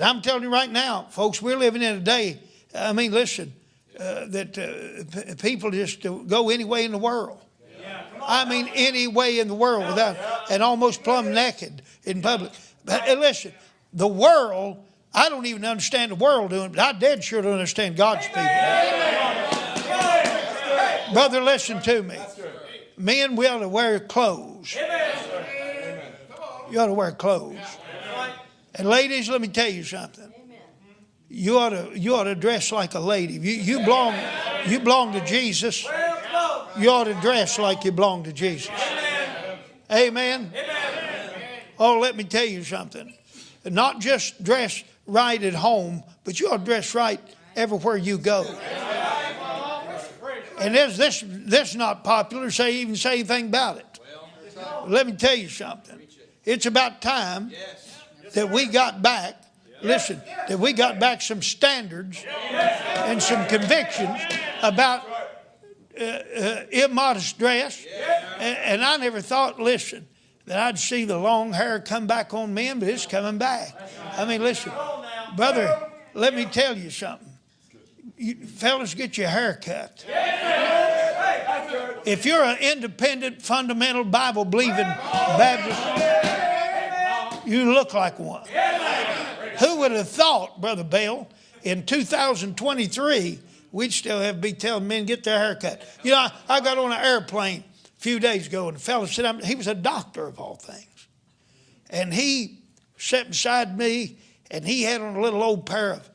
And I'm telling you right now, folks, we're living in a day, I mean, listen, that people just go any way in the world. I mean, any way in the world without, and almost plumb naked in public. But listen, the world, I don't even understand the world doing it, but I dead sure don't understand God's people. Brother, listen to me. Men, we ought to wear clothes. You ought to wear clothes. And ladies, let me tell you something. You ought to dress like a lady. You belong to Jesus. You ought to dress like you belong to Jesus. Amen. Oh, let me tell you something. Not just dress right at home, but you ought to dress right everywhere you go. And this not popular, even say anything about it. Let me tell you something. It's about time that we got back, listen, that we got back some standards and some convictions about immodest dress. And I never thought, listen, that I'd see the long hair come back on men, but it's coming back. I mean, listen, brother, let me tell you something. Fellas, get your hair cut. If you're an independent, fundamental, Bible-believing Baptist, you look like one. Who would have thought, Brother Bell, in 2023, we'd still have to be telling men get their hair cut. You know, I got on an airplane a few days ago, and a fellow said, he was a doctor of all things. And he sat beside me, and he had on a little old pair of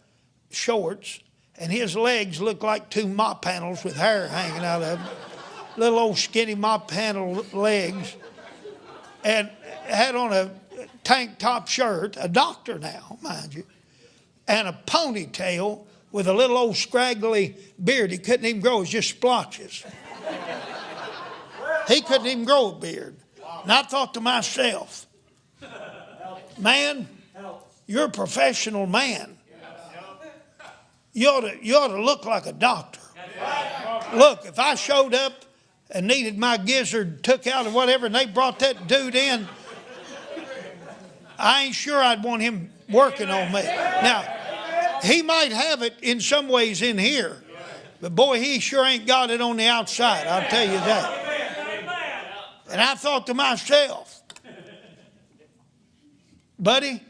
shorts, and his legs looked like two mop handles with hair hanging out of them. Little old skinny mop handle legs. And had on a tank top shirt, a doctor now, mind you, and a ponytail with a little old scraggly beard. He couldn't even grow, it was just splotches. He couldn't even grow a beard. And I thought to myself, man, you're a professional man. You ought to look like a doctor. Look, if I showed up and needed my gizzard took out or whatever, and they brought that dude in, I ain't sure I'd want him working on me. Now, he might have it in some ways in here, but boy, he sure ain't got it on the outside, I'll tell you that. And I thought to myself, buddy,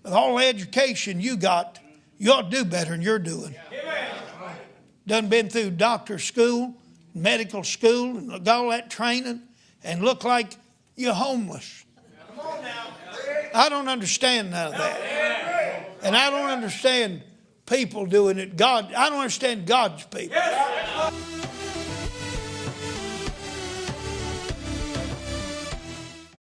with all the education you got, you ought to do better than you're doing. Done been through doctor school, medical school, and got all that training, and look like you're homeless. I don't understand none of that. And I don't understand people doing it. I don't understand God's people.